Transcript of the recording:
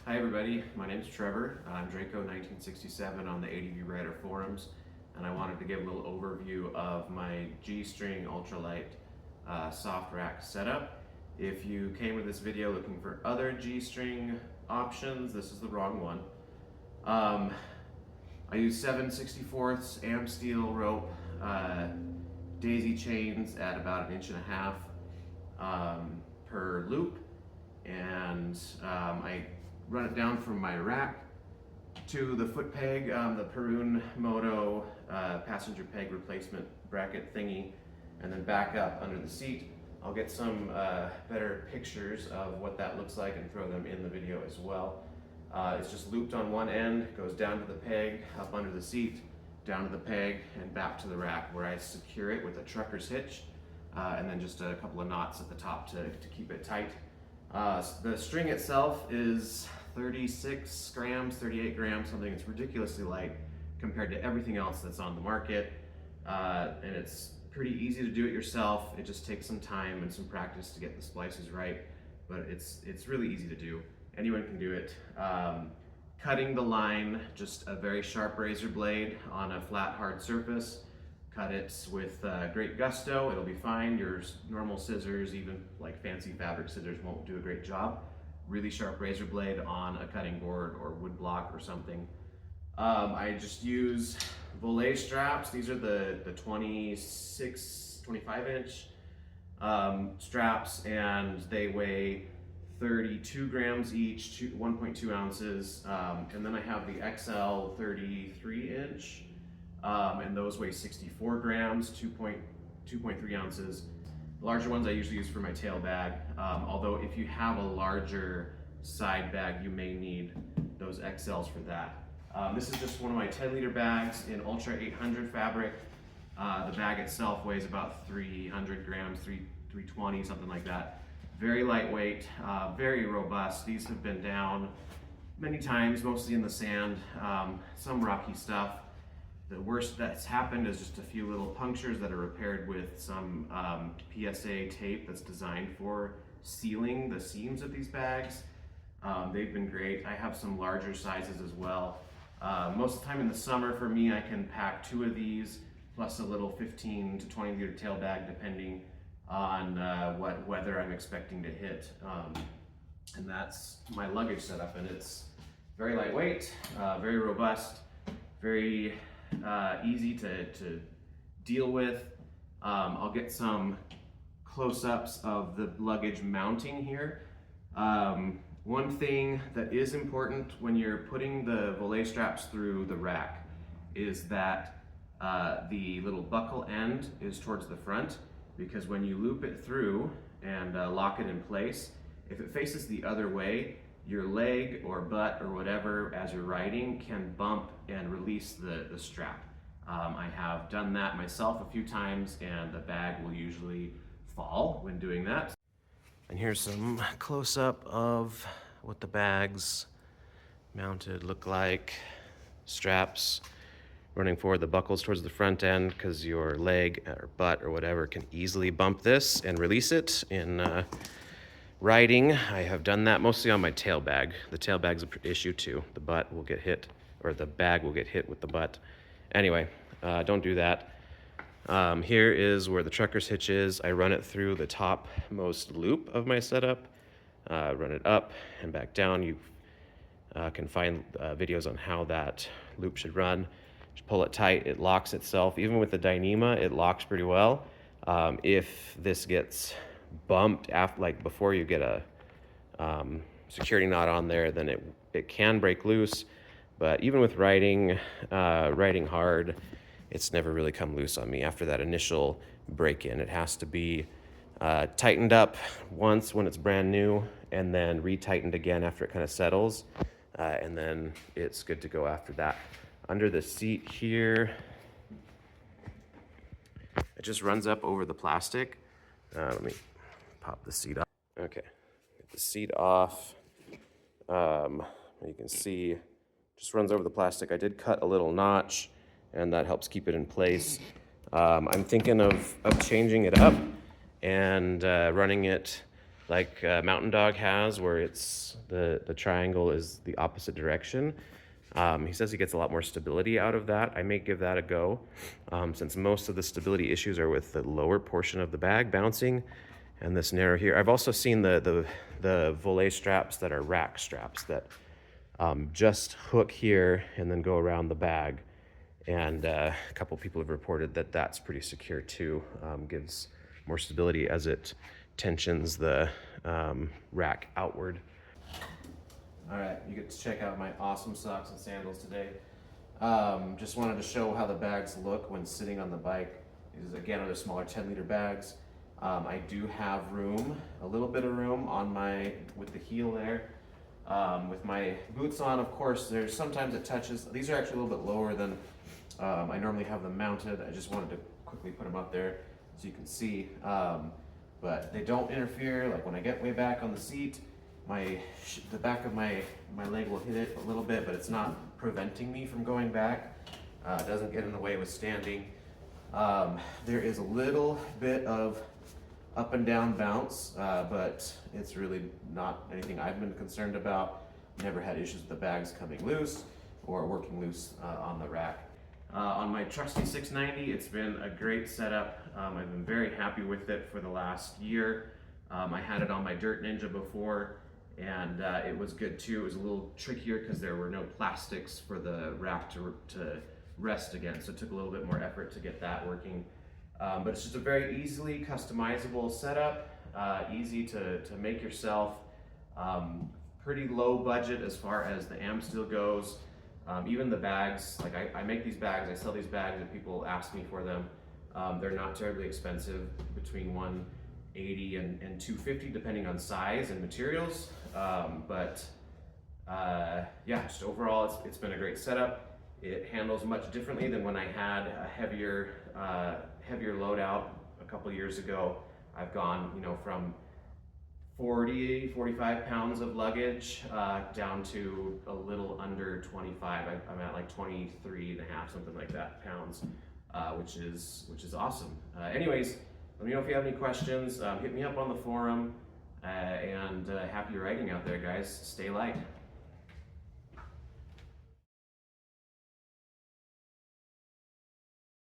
Hi everybody, my name is Trevor. I'm Draco1967 on the ADV Rider Forums, and I wanted to give a little overview of my G-string ultralight soft rack setup. If you came to this video looking for other G-string options, this is the wrong one. I use 7/64 amp steel rope daisy chains at about 1.5 inches per loop, and I run it down from my rack to the foot peg, the Perun Moto passenger peg replacement bracket thingy, and then back up under the seat. I'll get some better pictures of what that looks like and throw them in the video as well. It's just looped on one end, goes down to the peg, up under the seat, down to the peg, and back to the rack, where I secure it with a trucker's hitch, and then just a couple of knots at the top to keep it tight. The string itself is 36 grams, 38 grams, something that's ridiculously light compared to everything else that's on the market. And it's pretty easy to do it yourself. It just takes some time and some practice to get the splices right, but it's really easy to do. Anyone can do it. Cutting the line, just a very sharp razor blade on a flat, hard surface. Cut it with great gusto, it'll be fine. Your normal scissors, even like fancy fabric scissors, won't do a great job. Really sharp razor blade on a cutting board or wood block or something. I just use volet straps. These are the 26, 25 inch straps, and they weigh 32 grams each, 1.2 ounces. And then I have the XL 33 inch. And those weigh 64 grams, 2.3 ounces. The larger ones I usually use for my tail bag, although if you have a larger side bag, you may need those XLs for that. This is just one of my 10-liter bags in Ultra 800 fabric. The bag itself weighs about 300 grams, 320, something like that. Very lightweight, very robust. These have been down many times, mostly in the sand, some rocky stuff. The worst that's happened is just a few little punctures that are repaired with some PSA tape that's designed for sealing the seams of these bags. They've been great. I have some larger sizes as well. Most of the time in the summer for me, I can pack 2 of these plus a little 15 to 20 liter tail bag depending on what weather I'm expecting to hit. And that's my luggage setup, and it's very lightweight, very robust, very easy to deal with. I'll get some close-ups of the luggage mounting here. One thing that is important when you're putting the volet straps through the rack is that the little buckle end is towards the front, because when you loop it through and lock it in place, if it faces the other way, your leg or butt or whatever as you're riding can bump and release the strap. I have done that myself a few times, and the bag will usually fall when doing that. And here's some close-up of what the bags mounted look like. Straps running forward, the buckles towards the front end, because your leg or butt or whatever can easily bump this and release it in riding. I have done that mostly on my tail bag. The tail bag's an issue too. The butt will get hit, or the bag will get hit with the butt. Anyway, don't do that. Here is where the trucker's hitch is. I run it through the topmost loop of my setup, run it up and back down. You can find videos on how that loop should run. Just pull it tight, it locks itself. Even with the Dyneema, it locks pretty well. If this gets bumped after, like before you get a security knot on there, then it can break loose. But even with riding hard, it's never really come loose on me after that initial break-in. It has to be tightened up once when it's brand new, and then retightened again after it kind of settles, and then it's good to go after that. Under the seat here, it just runs up over the plastic. Let me pop the seat off. Okay, get the seat off. You can see, just runs over the plastic. I did cut a little notch, and that helps keep it in place. I'm thinking of changing it up and running it like Mountain Dog has, where it's the triangle is the opposite direction. He says he gets a lot more stability out of that. I may give that a go, since most of the stability issues are with the lower portion of the bag bouncing and this narrow here. I've also seen the volet straps that are rack straps that just hook here and then go around the bag. And a couple people have reported that that's pretty secure too. Gives more stability as it tensions the rack outward. All right, you get to check out my awesome socks and sandals today. Just wanted to show how the bags look when sitting on the bike. These, again, are the smaller 10-liter bags. I do have room, a little bit of room on with the heel there. With my boots on, of course, there's sometimes it touches. These are actually a little bit lower than I normally have them mounted. I just wanted to quickly put them up there so you can see. But they don't interfere. Like when I get way back on the seat, the back of my leg will hit it a little bit, but it's not preventing me from going back. It doesn't get in the way with standing. There is a little bit of up and down bounce, but it's really not anything I've been concerned about. Never had issues with the bags coming loose or working loose on the rack. On my trusty 690, it's been a great setup. I've been very happy with it for the last year. I had it on my Dirt Ninja before, and it was good too. It was a little trickier because there were no plastics for the rack to rest again, so it took a little bit more effort to get that working. But it's just a very easily customizable setup, easy to make yourself, pretty low budget as far as the AM steel goes. Even the bags, like I make these bags, I sell these bags and people ask me for them. They're not terribly expensive, between $180 and $250 depending on size and materials. Yeah, just overall it's been a great setup. It handles much differently than when I had a heavier loadout a couple years ago. I've gone, from 45 pounds of luggage down to a little under 25. I'm at like 23 and a half, something like that, pounds, which is awesome. Anyways, let me know if you have any questions. Hit me up on the forum, and happy riding out there, guys. Stay light.